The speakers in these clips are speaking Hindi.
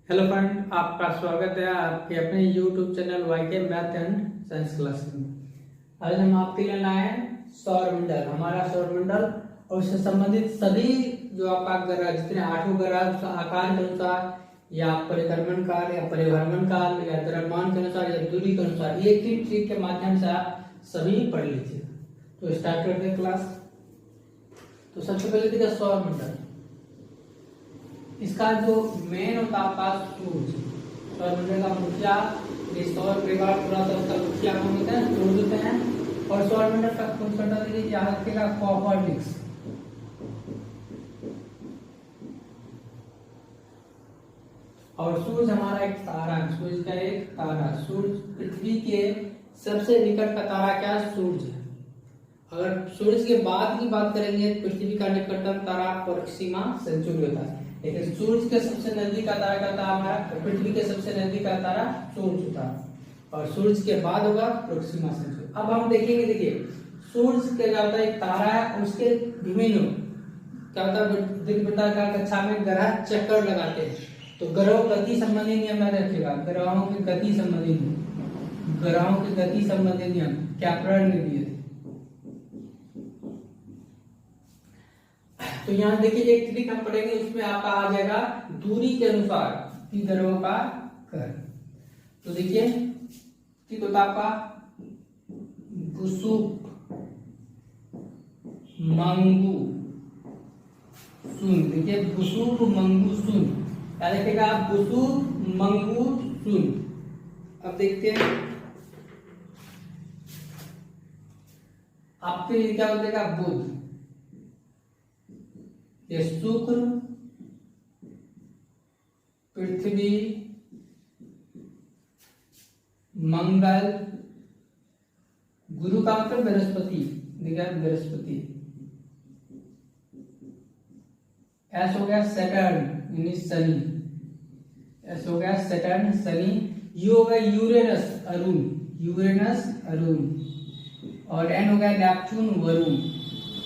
हेलो फ्रेंड, आपका स्वागत है आपके अपने YouTube channel YK math and science class में। आज हम आपके लिए लाए हैं सौरमंडल। हमारा सौरमंडल और उससे संबंधित सभी जो आपका ग्रह, जितने 8 ग्रह आकार के अनुसार या परिक्रमण काल या परिभ्रमण काल या द्रव्यमान के अनुसार या दूरी के अनुसार एक ही ट्रिक के माध्यम से आप सभी पढ़ लीजिए। तो स्टार्ट करते हैं क्लास। तो सबसे पहले देखिए सौरमंडल। इसका जो मेन होता है आपका सूर्य, सौरमंडल का मुखिया, सौर परिवार पूरा तो उसका मुखिया कौन होता है? सूर्य होते हैं। और सौरमंडल का खोज करता है यहाँ रखेगा कॉपर्निकस। और सूर्य हमारा एक तारा है, सूर्य का एक तारा। सूर्य पृथ्वी के सबसे निकट का तारा क्या है? सूर्य है। अगर सूर्य के बाद की बात करेंगे तो पृथ्वी का निकटतम तारा प्रोक्सिमा सेंचुरी होता है, लेकिन सूर्य के सबसे नजदीक का तारा का तारा हमारा, पृथ्वी के सबसे नजदीक का तारा सूर्य होता है और सूर्य के बाद होगा प्रोक्सिमा सेंचुरी। अब हम देखेंगे, देखिए सूर्य के क्या होता है? एक तारा है, उसके विभिन्न क्या होता है? दिन वृत्ताकार कक्षा में ग्रह चक्कर लगाते हैं। तो ग्रहों गति संबंधी नियम याद रखिएगा। ग्रहों की गति संबंधी नियम, ग्रहों की गति संबंधी नियम कैप्लर ने दिए थे। तो यहाँ देखिए एक ट्रिक हम पढ़ेंगे, उसमें आपका आ जाएगा दूरी के अनुसार कि ग्रहों का कर। तो देखिए ठीक होता आपका बुसुक, मंगू, सुन। देखिए बुसुक, मंगू, सुन क्या लिखेगा? बुसुक, मंगू, सुन। अब देखते हैं आपके लिए क्या हो जाएगा? बुध, ये शुक्र, पृथ्वी, मंगल, गुरु का मतलब बृहस्पति, बृहस्पति। एस हो गया सैटर्न यानी शनि, एस हो गया सैटर्न शनि। यू हो गया यूरेनस अरुण, यूरेनस अरुण। और एन हो गया नेपच्यून वरुण।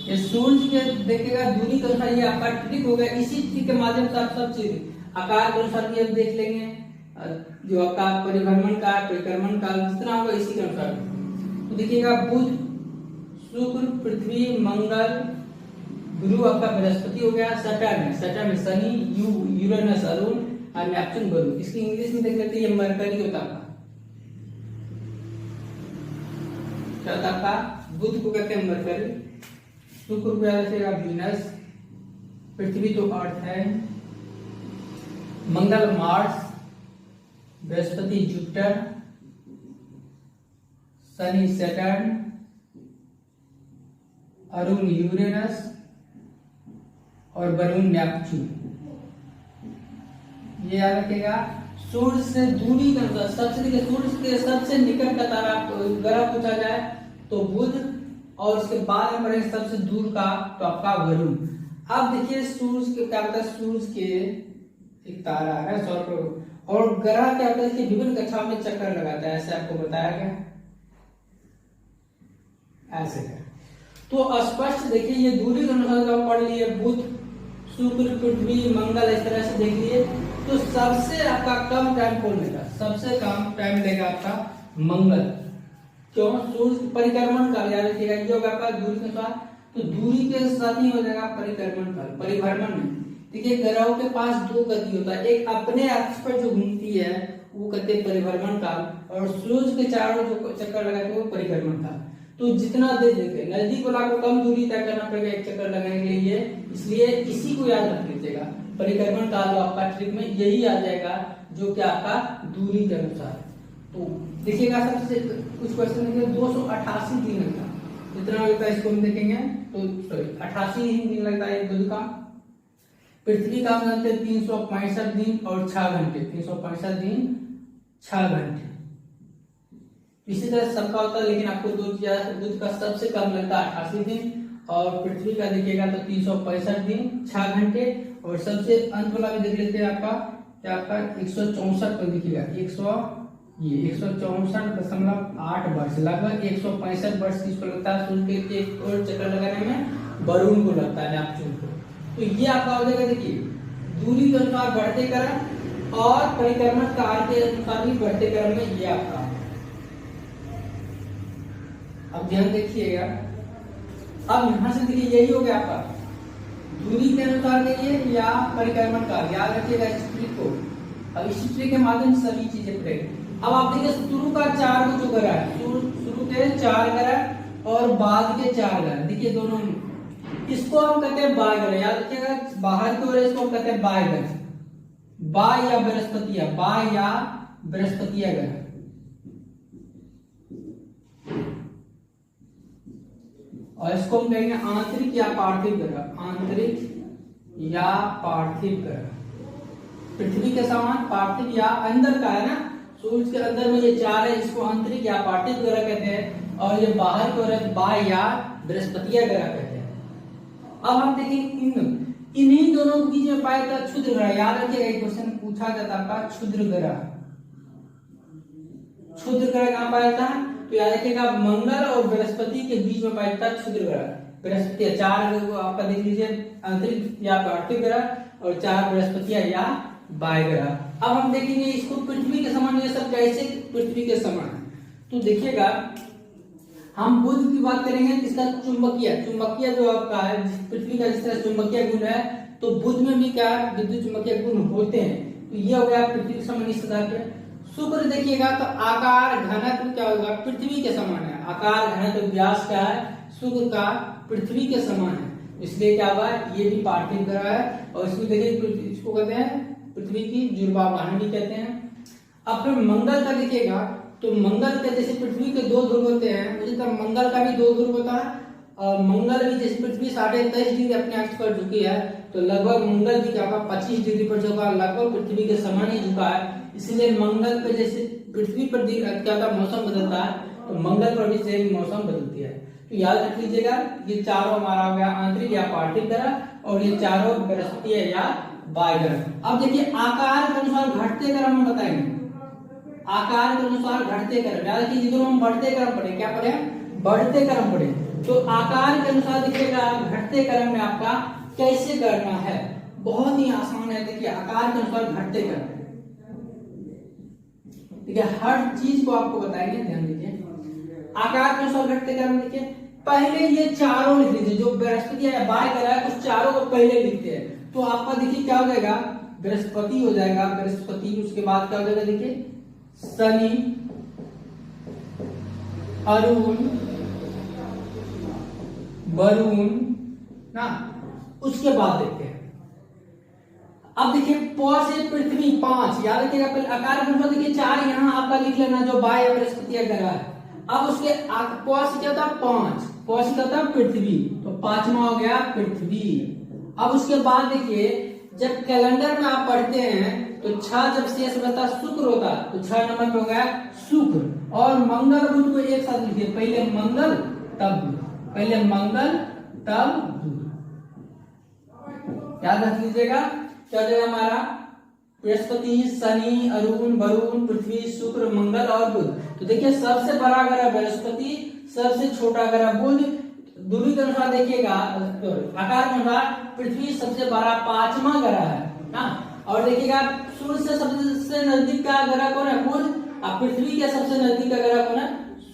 ये सूर्य के देखिएगा दूरी के अनुसार ये आपका ट्रिक हो गया। इसी ट्रिक के माध्यम से आप सब चीज आकार के अनुसार भी अब देख लेंगे, जो आपका परिभ्रमण काल, परिक्रमण काल जितना होगा इसी के अनुसार। तो देखिएगा बुध, शुक्र, पृथ्वी, मंगल, गुरु आपका बृहस्पति हो गया, सैटर्न शनि, यूरेनस अरुण और नेपच्यून वरुण। इसकी इंग्लिश में देख लेते हैं, ये मरकरी होता है। क्या होता है? बुध को कहते हैं मरकरी, शुक्र को याद रखिएगा वीनस, पृथ्वी तो अर्थ है, मंगल मार्स, बृहस्पति जुपिटर, शनि सैटर्न, अरुण यूरेनस और वरुण नेपच्यून। ये याद रखिएगा। सूर्य से दूरी का अनुसार सूर्य के सबसे निकट का तारा ग्रह पूछा जाए तो बुध, और उसके बाद हम पढ़ेंगे सबसे दूर का तो आपका वरुण। अब देखिए सूर्य के क्या होता है? सूर्य के एक तारा है सौर, और ग्रह क्या होता है? इसके विभिन्न कक्षाओं में चक्कर लगाता है, ऐसे आपको बताया गया, ऐसे है। तो स्पष्ट देखिए ये दूरी के अनुसार हम पढ़ लिए, बुध, शुक्र, पृथ्वी, मंगल, इस तरह से देख लिए। तो सबसे आपका कम टाइम कौन लेगा? सबसे कम टाइम लेगा आपका मंगल। क्यों? सूर्य परिक्रमण काल याद रखिएगा, ये होगा आपका दूरी के अनुसार। तो दूरी के साथ ही हो जाएगा परिक्रमण काल। परिभ्रमण में देखिए ग्रहों के पास दो गति होता है, एक अपने अक्ष पर जो घूमती है वो कहते हैं परिभ्रमण काल, और सूर्य के चारों जो चक्कर लगाते हैं वो परिक्रमण काल। तो जितना दे देंगे नजदीक वाला को कम दूरी तय करना पड़ेगा एक चक्कर लगाने के लिए, इसलिए इसी को याद रख लीजिएगा। परिक्रमण काल आपका ट्रिक में यही आ जाएगा, जो कि आपका दूरी के अनुसार। तो देखिएगा सबसे कुछ क्वेश्चन देखेंगे, 288 दिन लगता है, जितना लगता है इसको हम देखेंगे तो 88 दिन लगता है बुध का। पृथ्वी का हम जानते हैं 365 दिन और 6 घंटे, 365 दिन 6 घंटे। इसी तरह सबका होता है, लेकिन आपको बुध का सबसे कम लगता है 88 दिन, और पृथ्वी का देखिएगा तो 365 दिन 6 घंटे, और सबसे अंत वाला भी देख लेते हैं आपका, क्या आपका 164 पर देखिएगा, 164.8 वर्ष, लगभग 165 वर्ष किसको लगता है? सूर्य के एक और चक्कर लगाने में वरुण को लगता है, नेपच्यून को। तो ये आपका हो जाएगा, देखिए दूरी के अनुसार बढ़ते क्रम और परिक्रमण काल के अनुसार भी बढ़ते क्रम में ये आपका। अब ध्यान देखिएगा, अब यहां से देखिए यही हो गया आपका दूरी के अनुसार देखिए या परिक्रमण काल, याद रखिएगा इस ट्रिक को। अब इस ट्रिक के माध्यम से सभी चीजें पढ़ेंगे। अब आप देखिए शुरू का 4 को जो करा है, शुरू के 4 करा और बाद के 4 करा, देखिए दोनों इसको हम कहते हैं बाय ग्रह, याद रखिएगा बाहर की ओर इसको हम कहते हैं बाय ग्रह, बाय या बृहस्पतिया, बाय या बृहस्पतिया ग्रह। और इसको हम कहेंगे आंतरिक या पार्थिव ग्रह, आंतरिक या पार्थिव ग्रह। पृथ्वी के समान पार्थिव या अंदर का है ना, सूर्य के अंदर में ये 4 है, इसको आंतरिक या पार्थिव ग्रह कहते हैं, और ये बाहर की ओर बाय या बृहस्पतिया ग्रह कहते हैं। अब हम देखें इन्हीं दोनों के बीच में पाया था क्षुद्र ग्रह, याद रखिएगा एक क्वेश्चन पूछा जाता था क्षुद्र ग्रह। क्षुद्र ग्रह कहां पाया था, तो याद रखिएगा मंगल और बृहस्पति के बीच में पाया था क्षुद्र ग्रह। बृहस्पति 4 आपका देख लीजिए आंतरिक या पार्थिव ग्रह और 4 बृहस्पति या बाह्य ग्रह। अब हम देखेंगे इसको पृथ्वी के समान, ये सब कैसे पृथ्वी के समान। तो देखिएगा हम बुध की बात करेंगे, इसका चुंबकीय जो आपका है पृथ्वी का जिस तरह चुंबकीय गुण है, तो बुध में भी क्या विद्युत चुंबकीय गुण होते हैं। तो ये हो गया पृथ्वी के समान इस सतह पे। शुक्र देखिएगा तो आकार घनत्व क्या होगा, पृथ्वी के समान है, आकार घनत्व व्यास क्या है, शुक्र का पृथ्वी के समान है, इसलिए क्या हुआ ये भी पार्थिव ग्रह है। और इसमें देखिए इसको कहते हैं पृथ्वी की जुड़वा वाहन भी कहते हैं। अब फिर मंगल का देखिएगा तो मंगल के जैसे पृथ्वी के 2 ध्रुव होते हैं, उसी तरह मंगल का भी 2 ध्रुव होता है। और मंगल भी जैसे पृथ्वी 23.5 डिग्री अपने अक्ष पर झुकी है, तो लगभग मंगल भी क्या 25 डिग्री पर झुका, लगभग पृथ्वी के समान ही झुका है। इसलिए मंगल पे जैसे पृथ्वी पर क्या होता मौसम बदलता है, तो मंगल पर भी सेम मौसम बदलती है। तो याद रख लीजिएगा ये चारों हमारा हो गया आंतरिक या पार्थिव ग्रह, और ये चारों बृहस्पति या बाह्य ग्रह। अब देखिए आकार के अनुसार घटते क्रम में बताएंगे, आकार के अनुसार घटते क्रम, याद रखिए जिधर हम बढ़ते क्रम पढ़े, क्या पढ़े बढ़ते क्रम पढ़े। तो आकार के अनुसार देखिएगा घटते क्रम में आपका कैसे करना है, बहुत ही आसान है। देखिए आकार के अनुसार घटते क्रम, देखिए हर चीज को आपको बताएंगे, ध्यान दीजिए। आकार के अनुसार घटते क्रम देखिए, पहले ये चारों लिख लीजिए, जो बृहस्पति या बाह्य ग्रह है उस चारों को पहले लिखते हैं। तो आपका देखिए क्या हो जाएगा, बृहस्पति हो जाएगा, बृहस्पति उसके बाद क्या हो जाएगा देखिए शनि, अरुण, वरुण ना, उसके बाद देखते हैं। अब देखिए प से पृथ्वी 5, याद रखिएगा पहले आकार के अनुसार देखिए 4 यहाँ आपका लिख लेना जो बाह्य बृहस्पति ग्रह है। अब उसके प से क्या होता है 5, प से क्या होता है पृथ्वी, तो 5वां हो गया पृथ्वी। अब उसके बाद देखिए जब कैलेंडर में आप पढ़ते हैं तो 6 जब शेष बता शुक्र होता है, तो 6 नंबर पे हो गया शुक्र। और मंगल बुध को एक साथ लिखिए, पहले मंगल तब बुध, पहले मंगल तब बुध, याद रख लीजिएगा। क्या हो जाएगा हमारा बृहस्पति, शनि, अरुण, वरुण, पृथ्वी, शुक्र, मंगल और बुध। तो देखिए सबसे बड़ा ग्रह बृहस्पति, सबसे छोटा ग्रह बुध। दूरी के अनुसार देखिएगा, आकार के अनुसार पृथ्वी सबसे बड़ा 5वां ग्रह है ना। और देखिएगा सूर्य से सबसे नजदीक का ग्रह कौन है बुध, और पृथ्वी के सबसे नजदीक का ग्रह कौन है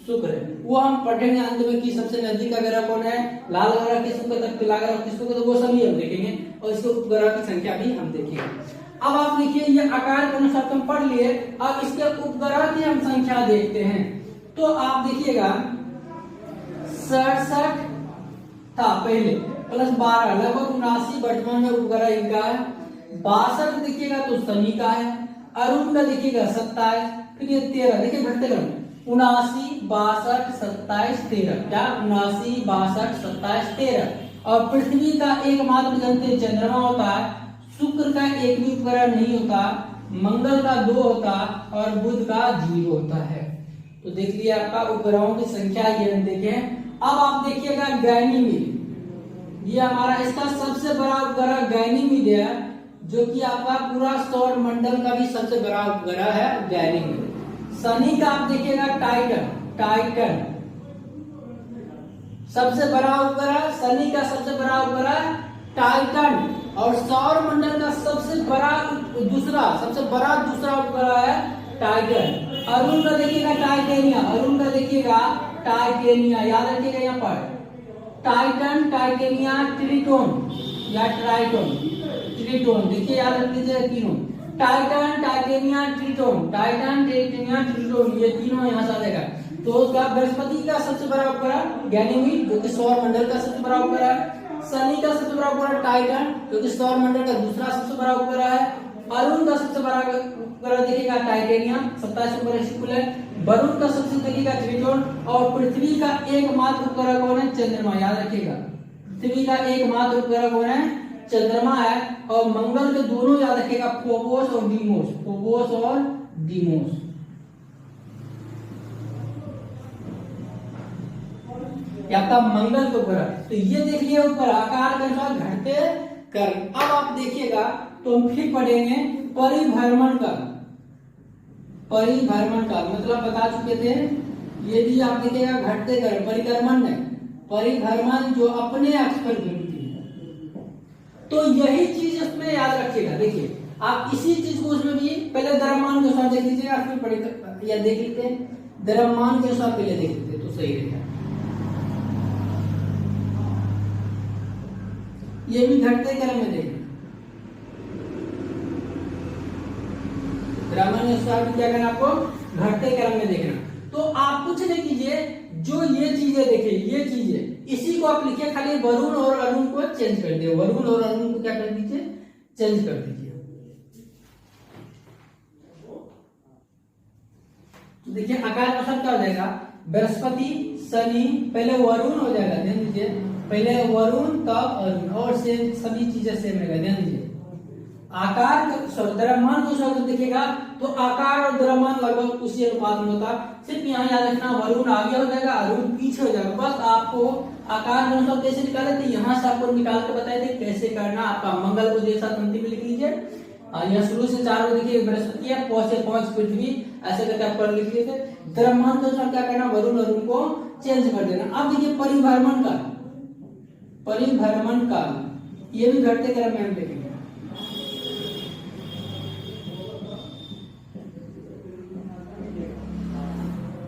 शुक्र है। वो हम पढ़ेंगे अंत में कि सबसे नजदीक का ग्रह कौन है, लाल ग्रह किसको कहते हैं, पीला ग्रह किसको कहते हैं, वो सभी हम देखेंगे, और इसके उपग्रह की संख्या भी हम देखेंगे। अब आप देखिए ये आकार के अनुसार तुम पढ़ लिए, अब इसके उपग्रह की हम संख्या देखते हैं। तो आप देखिएगा 67 था पहले, प्लस 12 लगभग 79 वर्तमान में उपग्रह इनका है। 62 देखिएगा तो शनि का है, अरुण का देखिएगा 27, फिर ये 13, देखिए घटते क्रम 79, 62, 27, 13, क्या 79, 62, 27, 13। और पृथ्वी का एकमात्र जानते चंद्रमा होता है, शुक्र का एक भी उपग्रह नहीं होता, मंगल का 2 होता और बुध का 0 होता है। तो देख लिया आपका उपग्रहों की संख्या ये देखें। अब आप देखिएगा गैनीमीड, ये हमारा इसका सबसे बड़ा उपग्रह गैनीमीड है, जो कि आपका पूरा सौर मंडल का भी सबसे बड़ा उपग्रह है गैनीमीड। शनि का आप देखिएगा टाइटन सबसे बड़ा उपग्रह, शनि का सबसे बड़ा उपग्रह टाइटन। और सौर मंडल का सबसे बड़ा दूसरा उपग्रह है टाइटन। अरुण का देखिएगा टाइटेनिया, अरुण का देखिएगा टाइटेनिया, याद रखिएगा यहाँ पर टाइटन, टाइटेनिया, ट्रिटोन या ट्राइटोन, ट्रिटोन देखिए याद रख लीजिए तीनों, Titan, titania, Triton, Titan, titania, Triton, ये तीनों यहाँ से आ जाएगा। तो क्या बृहस्पति का सबसे बड़ा उपग्रह गैनीमीड जो कि सौर मंडल का सबसे बड़ा उपग्रह है, शनि का सबसे बड़ा उपग्रह टाइटन जो कि सौर मंडल का दूसरा सबसे बड़ा उपग्रह है, अरुण का सबसे बड़ा उपग्रह देखिएगा टाइटेनिया 27 उपग्रह कुल है, वरुण का सबसे देखिएगा ट्रिटोन, और पृथ्वी का एकमात्र उपग्रह कौन है? चंद्रमा, याद रखिएगा पृथ्वी का एकमात्र उपग्रह कौन है? चंद्रमा है। और मंगल के दोनों याद रखिएगा फोबोस और डीमोस, फोबोस और डीमोस। आपका मंगल को उपग्रह, तो ये देखिए ऊपर आकार के अनुसार घटते क्रम। अब आप देखिएगा तो हम फिर पढ़ेंगे परिभ्रमण काल। परिभ्रमण काल मतलब बता चुके थे, ये भी आप देखिएगा घटते क्रम, परिक्रमण नहीं, परिभ्रमण जो अपने अक्ष पर घूमती है। तो यही चीज उसमें याद रखिएगा। देखिए आप इसी चीज को उसमें भी पहले द्रव्यमान के अनुसार देख लीजिएगा, फिर पढ़ेगा या देख लेते हैं द्रव्यमान के अनुसार पहले देख लेते तो सही रहेगा। ये भी घटते क्रम में देखना, द्रव्यमान के अनुसार भी क्या करना आपको? घटते क्रम में देखना। तो आप कुछ नहीं कीजिए, जो ये चीजें देखिए, ये चीजें इसी को आप लिखिए, खाली वरुण और अरुण को चेंज कर दिए, वरुण और अरुण को क्या कर दीजिए? चेंज कर दीजिए। तो देखिए आकार का सब क्या हो जाएगा? बृहस्पति, शनि, पहले वरुण हो जाएगा, ध्यान दीजिए, पहले वरुण तब अरुण, और सेम सभी चीजें सेम रहेगा, ध्यान दीजिए। आकार द्रव्यमान को शब्द देखिएगा तो आकार और द्रव्यमान लगभग उसी अनुपात में होता, सिर्फ यहाँ याद रखना वरुण आगे हो जाएगा, अरुण पीछे हो जाएगा। बस आपको आकार अनुसार कैसे निकाले थे, यहाँ से आपको निकाल के बताए थे कैसे करना। आपका मंगल को जैसा पंक्ति में लिख लीजिए, यहाँ शुरू से 4 देखिए बृहस्पति है, 5 से 5 पृथ्वी, ऐसे करके आप पर लिख लिए थे। द्रव्यमान के अनुसार क्या करना? वरुण अरुण को चेंज कर देना। अब देखिए परिभ्रमण काल, परिभ्रमण काल ये भी घटते क्रम में हम देखेंगे।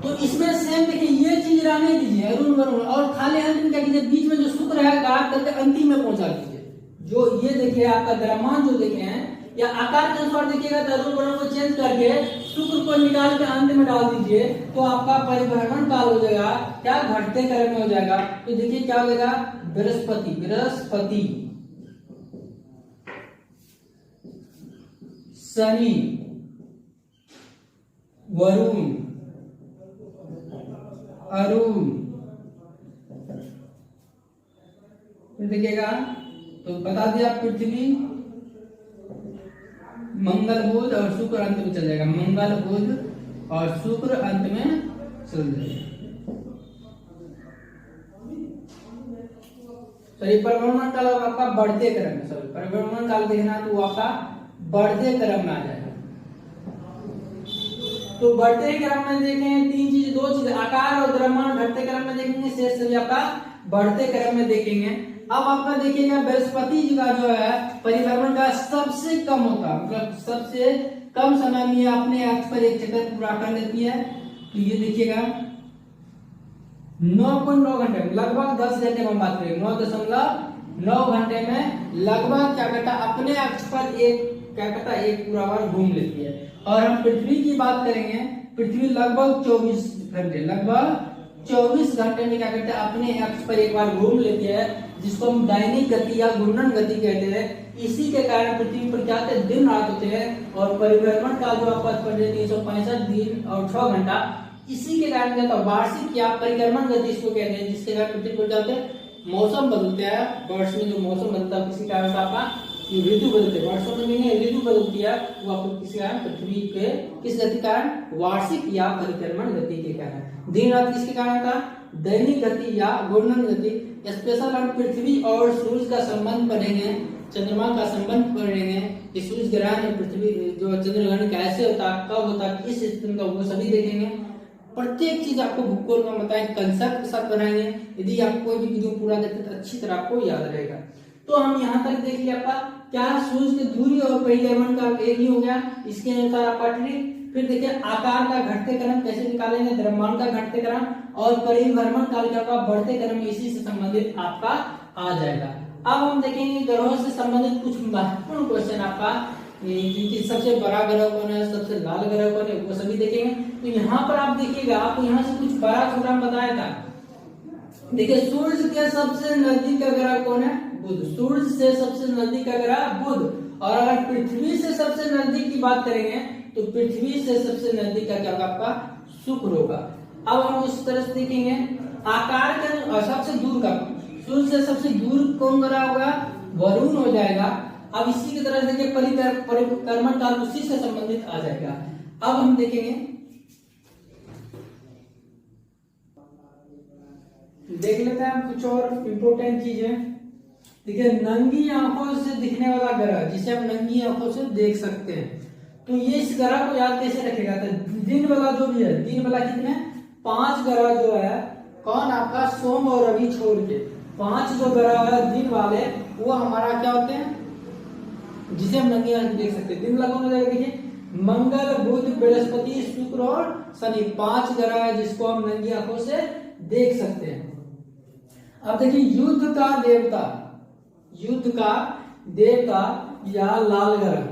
तो इसमें सेम देखिए ये चीज रहने दीजिए अरुण वरुण, और खाली अंत में क्या कीजिए? बीच में जो शुक्र है काट करके अंतिम में पहुंचा दीजिए। जो ये देखिए आपका द्रव्यमान जो देखे हैं या आकार के अनुसार देखिएगा तो अरुण वरुण को चेंज करके शुक्र को निकाल के अंत में डाल दीजिए, तो आपका परिभ्रमण काल हो जाएगा क्या? घटते क्रम में हो जाएगा। तो देखिए क्या हो जाएगा? बृहस्पति, बृहस्पति, शनि, वरुण, अरुण, फिर देखिएगा तो बता दिया पृथ्वी, मंगल, बुध और शुक्र अंत में चल जाएगा, मंगल, बुध और शुक्र अंत में चल जाएगा। सॉरी परिभ्रमण काल आपका बढ़ते क्रम में, सॉरी परिभ्रमण काल देखना तो वो आपका बढ़ते क्रम में आ जाएगा। तो बढ़ते क्रम में देखें तीन चीज, दो चीज आकार और द्रव्यमान घटते क्रम में देखेंगे, शेष सभी आपका बढ़ते क्रम में देखेंगे। अब आपका देखिएगा बृहस्पति जी का जो है परिभ्रमण का सबसे कम होता, मतलब सबसे कम समय में अपने अक्ष पर एक चक्कर पूरा कर लेती है। तो ये देखिएगा 9.9 घंटे में, लगभग 10 घंटे में हम बात करेंगे, 9.9 घंटे में लगभग क्या करता अपने अक्ष पर एक क्या करता एक पूरा बार घूम लेती है। और हम पृथ्वी की बात करेंगे, पृथ्वी लगभग 24 घंटे, लगभग 24 घंटे में क्या करते हैं अपने अक्ष पर एक बार घूम लेती है, जिसको हम दैनिक गति या घूर्णन गति कहते हैं। इसी के कारण पृथ्वी पर क्या होते हैं? दिन रात होते हैं, और परिभ्रमण का जो आपका 365 दिन और 6 घंटा, इसी के कारण क्या होता है? वार्षिक या परिक्रमण गति इसको कहते हैं, जिसके कारण पृथ्वी पर क्या होते हैं? मौसम बदलते हैं, वर्ष में जो मौसम बदलता है किसी कारण से आपका ऋतु बदलते हैं, वर्षों में नहीं ऋतु बदलती है, वो आपको किसी कारण पृथ्वी के किस गति के कारण? वार्षिक या परिक्रमण गति के कारण। दिन रात किसके कारण था? दैनिक गति या घूर्णन गति। स्पेशल हम पृथ्वी और सूर्य का संबंध पढ़ेंगे, चंद्रमा का संबंध पढ़ेंगे, कि सूर्य ग्रहण और पृथ्वी जो चंद्रग्रहण कैसे होता, कब होता, किस स्थिति का, वो सभी देखेंगे। प्रत्येक चीज आपको भूगोल में बताएं, कंसेप्ट के साथ बनाएंगे। यदि आप कोई भी वीडियो पूरा देखते तो अच्छी तरह आपको याद रहेगा। तो हम यहाँ तक देख लिया आपका क्या सूर्य की दूरी और परिक्रमण का एक ही हो गया, इसके अनुसार आपका ट्रिक। फिर देखिए आकार का घटते क्रम कैसे निकालेंगे, द्रव्यमान का घटते क्रम और परिभ्रमण काल का बढ़ते क्रम, इसी से संबंधित आपका आ जाएगा। अब हम देखेंगे ग्रहों से संबंधित कुछ महत्वपूर्ण क्वेश्चन आपका, जिनकी सबसे बड़ा ग्रह कौन है, सबसे लाल ग्रह कौन है, वो सभी देखेंगे। तो यहाँ पर आप देखिएगा, आपको यहाँ से कुछ बड़ा छोटा बताया था। देखिए सूर्य के सबसे नजदीक का ग्रह कौन है, बुध। सूर्य से सबसे नजदीक का ग्रह बुध। और अगर पृथ्वी से सबसे नजदीक की बात करेंगे तो पृथ्वी से सबसे नजदीक का क्या होगा, आपका शुक्र होगा। अब हम उस तरह से देखेंगे आकार के सबसे दूर का, सूर्य से सबसे दूर कौन ग्रह होगा, वरुण हो जाएगा। अब इसी की तरह देखिए परिक्रमण काल उसी से संबंधित आ जाएगा। अब हम देखेंगे, देख लेते हैं कुछ और इम्पोर्टेंट चीजें। देखिए नंगी आंखों से दिखने वाला ग्रह, जिसे हम नंगी आंखों से देख सकते हैं, तो ये इस ग्रह को याद कैसे रखेगा, तो दिन वाला जो भी है, दिन वाला कितने 5 ग्रह जो है, कौन आपका सोम और रवि छोड़ के 5 जो ग्रह है दिन वाले, वो हमारा क्या होते हैं, जिसे हम नंगी आंखों से देख सकते हैं। दिन वाला कौन हो जाएगा, देखिए मंगल बुध बृहस्पति शुक्र और शनि, 5 ग्रह है जिसको हम नंगी आंखों से देख सकते हैं। अब देखिए युद्ध का देवता, युद्ध का देवता या लाल ग्रह,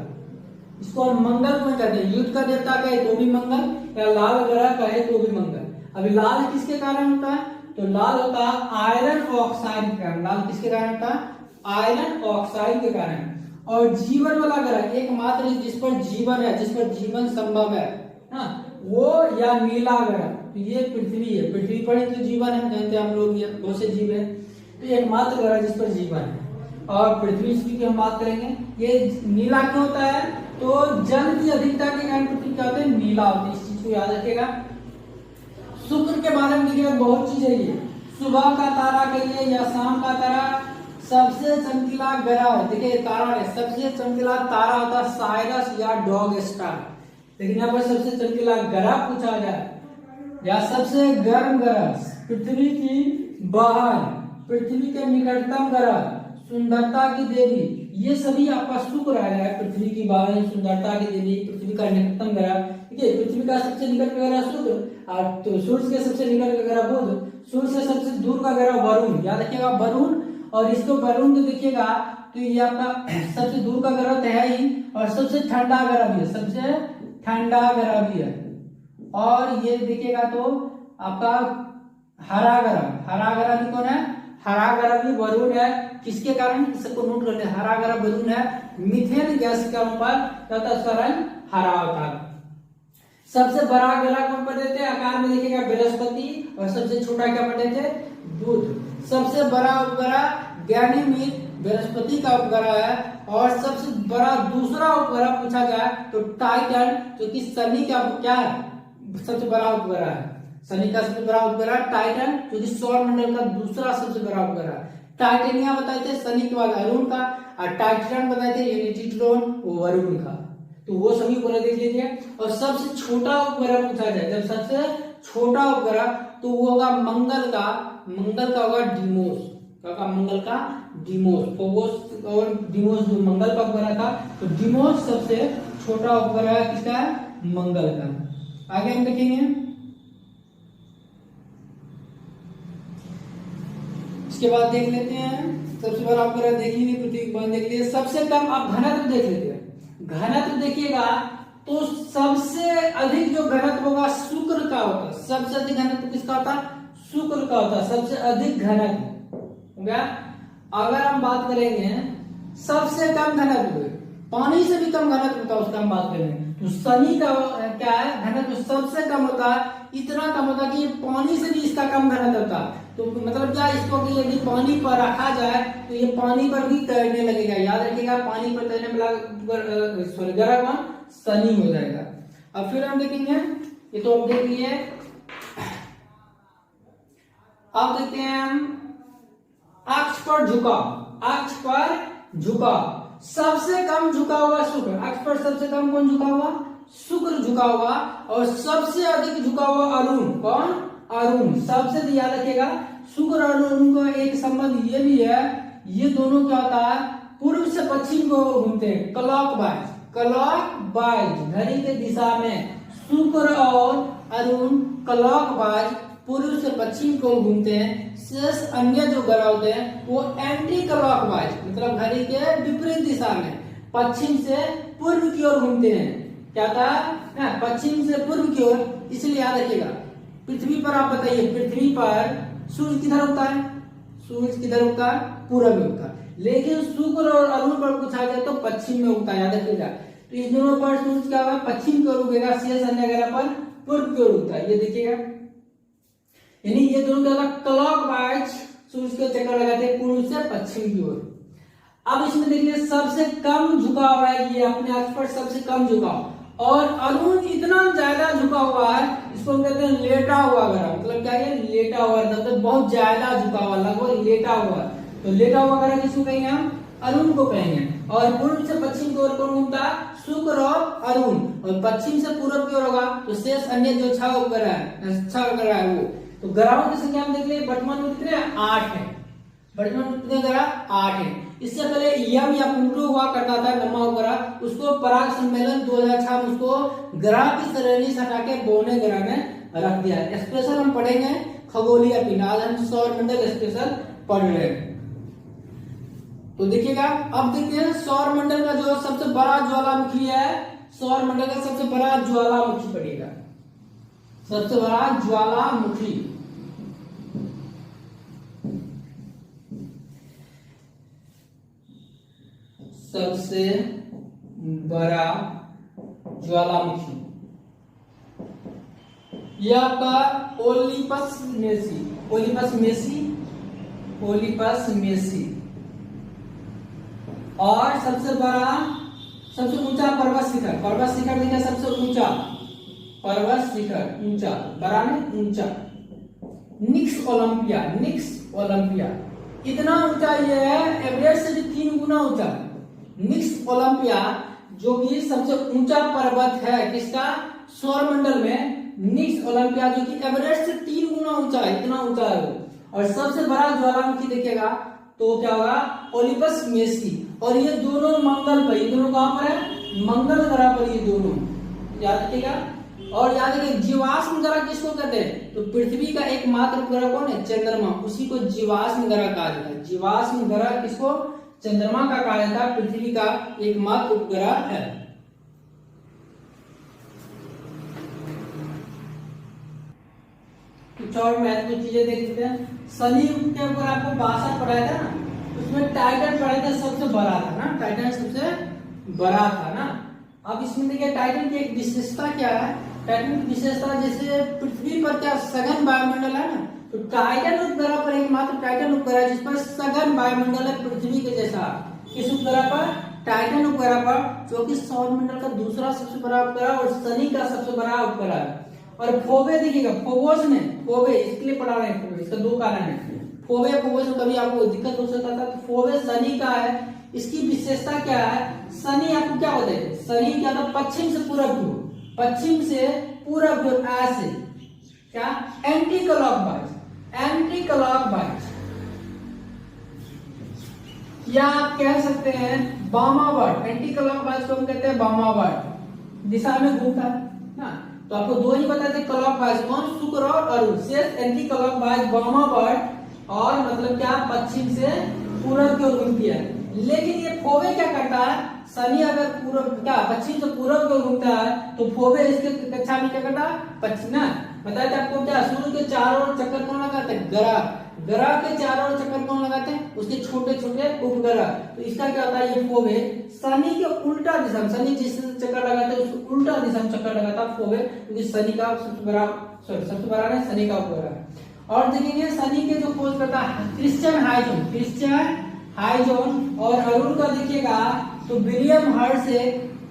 इसको हम मंगल को कहते हैं। युद्ध का देवता कहे तो भी मंगल, या लाल ग्रह कहे तो भी मंगल। अभी लाल किसके कारण होता है, तो लाल होता है आयरन ऑक्साइड के कारण। लाल किसके कारण होता है, आयरन ऑक्साइड के कारण। और जीवन वाला ग्रह एकमात्र जिस पर जीवन है, जिस पर जीवन संभव है ना, वो या नीला ग्रह, तो ये पृथ्वी है। पृथ्वी पर ही तो जीवन है, जानते हैं हम लोग, ये बहुत से जीव है, तो एकमात्र ग्रह जिस पर जीवन है। और पृथ्वी की हम बात करेंगे, ये नीला क्यों होता है, तो जल की अधिकता के कारण पृथ्वी क्या होता है, नीला होता है। इस चीज को याद रखिएगा। शुक्र के बारे में देखिएगा बहुत चीज है, ये सुबह का तारा कहिए या शाम का तारा, सबसे चमकीला ग्रह, देखिए तारा है, सबसे चमकीला तारा होता है साइरस या डॉग स्टार। लेकिन यहाँ पर सबसे चमकीला ग्रह पूछा जाए या सबसे गर्म ग्रह, पृथ्वी की बहन, पृथ्वी के निकटतम ग्रह, सुंदरता की देवी, ये सभी आपका शुक्र आ रहा है। पृथ्वी की बहन, सुंदरता की देवी, पृथ्वी का निकटतम ग्रह, ठीक है। पृथ्वी का सबसे निकट का ग्रह शुक्र, और तो सूर्य के सबसे निकट का ग्रह बुध, सूर्य से सबसे दूर का ग्रह वरुण, याद रखिएगा वरुण। और इसको वरुण को देखिएगा तो ये आपका सबसे दूर का ग्रह तो है ही, और सबसे ठंडा ग्रह भी है, सबसे ठंडा ग्रह भी है। और ये देखिएगा तो आपका हरा ग्रह, हरा ग्रह भी कौन है, हरा ग्रह भी वरुण है। किसके कारण, इसको नोट कर ले, हरा ग्रह वरुण है, मीथेन गैस के ऊपर तथा उसका रंग हरा होता है। सबसे बड़ा ग्रह कौन पढ़ते थे, आकार में देखिएगा बृहस्पति, और सबसे छोटा क्या पढ़ते थे, बुध। सबसे बड़ा उपग्रह गैनीमीड बृहस्पति का उपग्रह है। और सबसे बड़ा दूसरा उपग्रह पूछा जाए तो टाइटन, जो कि शनि का क्या है, सबसे बड़ा उपग्रह है। शनि का सबसे बड़ा उपग्रह टाइटन, जो कि सौर मंडल का दूसरा सबसे बड़ा उपग्रह। टाइटेनिया बताए थे शनि के बाद अरुण का, और टाइटन बताए थे यूनिट्रॉन वो वरुण का। तो वो सभी उपग्रह देख लीजिए। और सबसे छोटा उपग्रह पूछा जाए, जब सबसे छोटा उपग्रह तो वो होगा मंगल का, मंगल का होगा डिमोस, का मंगल का डिमोस। फोबोस और डिमोस जो मंगल का उपग्रह था, तो डिमोस सबसे छोटा उपग्रह किसका है, मंगल का। आगे हम देखेंगे, इसके बाद देख लेते हैं सबसे बड़ा उपग्रह देख लीजिए, पृथ्वी के बाद देख लीजिए। सबसे कम आप घनत्व देख लेते हैं, घनत्व देखिएगा तो सबसे अधिक जो घनत्व होगा शुक्र का होता है। सबसे अधिक घनत्व किसका होता है, शुक्र का होता है, सबसे अधिक घनत्व हो गया। अगर हम बात करेंगे सबसे कम घनत्व, पानी से भी कम घनत्व होता है, उसका हम बात करेंगे तो शनि का क्या है, घनत्व सबसे कम होता है, इतना कम होता है कि पानी से भी इसका कम घनत्व होता है। तो मतलब क्या, इसको कि यदि पानी पर रखा जाए तो ये पानी पर भी तैरने लगेगा। याद रखिएगा, पानी पर तैरने वाला ग्रह कौन, शनि हो जाएगा। अब फिर हम देखेंगे, ये तो अब देख लिए। अब देखते हैं हम अक्ष पर झुकाव, अक्ष पर झुकाव, सबसे कम झुका हुआ शुक्र, अक्ष पर सबसे कम कौन झुका हुआ, शुक्र झुका हुआ। और सबसे अधिक झुका हुआ अरुण, कौन, अरुण। सबसे याद रखिएगा शुक्र और अरुण का एक संबंध ये भी है, ये दोनों क्या होता है, पूर्व से पश्चिम को घूमते हैं, क्लॉकवाइज। क्लॉकवाइज घड़ी के दिशा में शुक्र और अरुण क्लॉकवाइज पूर्व से पश्चिम को घूमते हैं। शेष अन्य जो ग्रह होते हैं वो एंटी क्लॉकवाइज, मतलब घड़ी के विपरीत दिशा में पश्चिम से पूर्व की ओर घूमते हैं। क्या था, पश्चिम से पूर्व की ओर। इसलिए याद रखिएगा, पृथ्वी पर आप बताइए, पृथ्वी पर सूर्य किधर उगता है, सूर्य किधर उगता है, पूर्व में उगता है। लेकिन शुक्र और अरुण पर पूछा जाए तो पश्चिम में उगता है, याद रखिएगा। तो इस दोनों पर सूर्य क्या होगा, पश्चिम की ओर उगेगा, शेष अन्य ग्रह पर पूर्व की ओर उगता है। ये देखिएगा, यानी ये दोनों क्या होगा, क्लॉकवाइज सूर्य के चक्कर लगाते हैं पूर्व से पश्चिम की ओर। अब इसमें देखिए सबसे कम झुकाव है, ये अपने अक्ष पर सबसे कम झुकाव, और अरुण इतना ज्यादा झुका हुआ है, इसको हम कहते हैं लेटा हुआ ग्रह। मतलब क्या है, लेटा हुआ, मतलब बहुत ज्यादा झुका हुआ, लगभग लेटा हुआ। तो लेटा हुआ ग्रह किसको कहेंगे हम, अरुण को कहेंगे। और पूर्व से पश्चिम की ओर कौन घूमता है, शुक्र और अरुण, और पश्चिम से पूर्व की ओर होगा तो शेष अन्य जो 6 उपग्रह है वो। तो ग्रहों की संख्या हम देख ले, वर्तमान में कितने 8 है, वर्तमान में कितने ग्रह 8 है। इससे पहले यम या प्लूटो हुआ करता था, नौवां उपग्रह, उसको पराग सम्मेलन 2006 में उसको ग्रह की श्रेणी से हटा के 92वें ग्रह में रख दिया है। स्पेशल हम पढ़ेंगे खगोलीय पिंड, आज हम सौर मंडल स्पेशल पढ़ रहे हैं। तो देखिएगा, अब देखते हैं सौर मंडल का जो सबसे बड़ा ज्वालामुखी है, सौर मंडल का सबसे बड़ा ज्वालामुखी पड़ेगा, सबसे बड़ा ज्वालामुखी। सबसे बड़ा ज्वालामुखी यह आपका Olympus Messi, Olympus Messi, Olympus Messi. और सबसे बड़ा, सबसे ऊंचा पर्वत शिखर, पर्वत शिखर देखिए सबसे ऊंचा पर्वत शिखर, ऊंचा, बड़ा नहीं ऊंचा, निक्स ओलंपिया, निक्स ओलंपिया। इतना ऊंचा ये है, एवरेस्ट से 3 गुना ऊंचा। निक्स ओलंपिया जो कि सबसे ऊंचा पर्वत है किसका, सौरमंडल में, निक्स ओलंपिया जो कि एवरेस्ट से 3 गुना ऊंचा है, इतना ऊंचा है वो। और सबसे बड़ा ज्वालामुखी देखिएगा तो क्या होगा, ओलिपस मेसी। और ये दोनों मंगल पर, ये दोनों कहां पर है, मंगल ग्रह पर, ये दोनों याद रखिएगा। और याद रखिए जीवाश्म ग्रह किसको कहते हैं, तो पृथ्वी का एकमात्र ग्रह कौन है, चंद्रमा, उसी को जीवाश्म ग्रह कहा जाता है। जीवाश्म ग्रह किसको, चंद्रमा का कहा जाता है, पृथ्वी का एकमात्र उपग्रह है। कुछ और महत्वपूर्ण चीजें देख लेते हैं। शनि के ऊपर आपको 62 पढ़ाया था ना, उसमें टाइटन पढ़ाया था, सबसे बड़ा था ना, टाइटन सबसे बड़ा था ना। अब इसमें देखिए टाइटन की एक विशेषता क्या है, टाइटन की विशेषता जैसे पृथ्वी पर क्या सघन वायुमंडल है ना, तो टाइटन उपग्रह पर एकमात्र टाइटन उपग्रह जिस पर सघन वायुमंडल है पृथ्वी के जैसा। किस उपग्रह पर, टाइटन उपग्रह पर, जो कि सौरमंडल का दूसरा सबसे बड़ा उपग्रह और शनि का सबसे बड़ा उपग्रह है। और फोबे देखिएगा, फोबोस ने, फोबे इसके लिए पढ़ा रहे हैं, इसका 2 कारण है। फोबे, फोबोस में कभी आपको दिक्कत हो सकता था, तो फोबे शनि का है। इसकी विशेषता क्या है, शनि आपको क्या होता है, शनि क्या था, पश्चिम से पूरब की ओर, पश्चिम से पूरब की ओर ऐसे, क्या एंटी क्लॉकवाइज, एंटी क्लॉकवाइज, या आप कह सकते हैं वामावर्त। एंटी क्लॉकवाइज को हम कहते हैं वामावर्त दिशा में घूमता है ना। तो आपको 2 ही बताते, क्लॉकवाइज कौन, शुक्र और अरुण, शेष एंटी क्लॉकवाइज वामावर्त, और मतलब क्या पश्चिम से पूरब की ओर घूमती है। लेकिन ये फोबे क्या करता है, शनि अगर पूरब क्या पश्चिम से पूरब की ओर घूमता है तो फोबे इसके कक्षा में क्या करता है, पश्चिम ना। बताया था आपको क्या, सूर्य के चारों ओर चक्कर कौन लगाते हैं, ग्रह, ग्रह के चारों ओर चक्कर कौन लगाते हैं, उसके छोटे छोटे उपग्रह। तो इसका क्या होता है, ये फोबे शनि के उल्टा दिशा में, शनि जिस चक्कर लगाते हैं उसको उल्टा दिशा में चक्कर लगाता है फोबे, क्योंकि शनि का सबसे बड़ा, सबसे बड़ा नहीं, शनि का उपग्रह है। और देखेंगे शनि के जो खोज करता है क्रिश्चियन हाइजोन, क्रिश्चियन हाइजोन। और अरुण का देखिएगा तो विलियम हर्ट से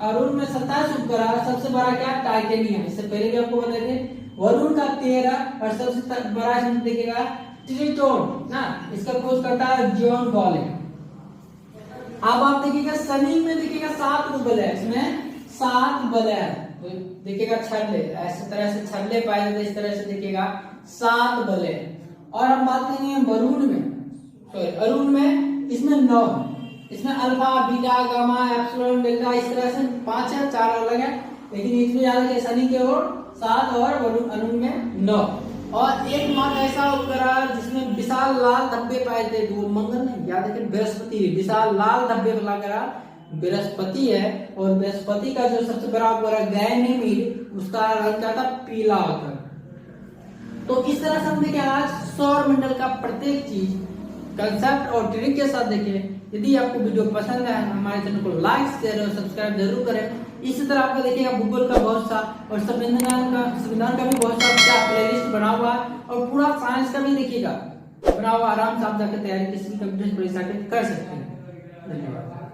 अरुण में 27 उपग्रह, सबसे बड़ा क्या टाइटेनियम, इससे पहले भी आपको बताए थे। वरुण का 13 और सबसे बड़ा इसमें देखिएगा ट्रिटोन ना, इसका खोज करता है जॉन गॉले। अब आप देखिएगा शनि में देखिएगा 7 बल है, इसमें 7 बल है। तो देखिएगा छल्ले, ऐसे तरह से छल्ले पाए जाते, इस तरह से देखिएगा 7 बल है। और हम बात करेंगे वरुण में, सॉरी अरुण में इसमें 9 है। इसमें alpha, beta, gamma, epsilon, delta इस तरह से 5 है, 4 अलग है, लेकिन इसमें याद रखिए शनि की ओर 7 और अरुण में 9। और एकमात्र ऐसा उपग्रह जिसमें विशाल लाल धब्बे पाए थे, वो मंगल नहीं, याद रखिए बृहस्पति, विशाल लाल धब्बे वाला ग्रह बृहस्पति है। और बृहस्पति का जो सबसे बड़ा उपग्रह गैनीमीड, उसका रंग क्या था, पीला होता है। तो इस तरह से हम देखें आज सौर मंडल का प्रत्येक चीज कंसेप्ट और ट्रिक के साथ देखें। यदि आपको वीडियो पसंद है हमारे चैनल को लाइक, शेयर और सब्सक्राइब जरूर करें। इसी तरह आपको देखिएगा भूगोल का बहुत सा और संविधान का भी बहुत सा क्या प्लेलिस्ट बना हुआ है, और पूरा साइंस का भी देखिएगा बना हुआ। आराम से आप जाकर तैयारी किसी भी कंप्यूटर परीक्षा के कर सकते हैं। धन्यवाद।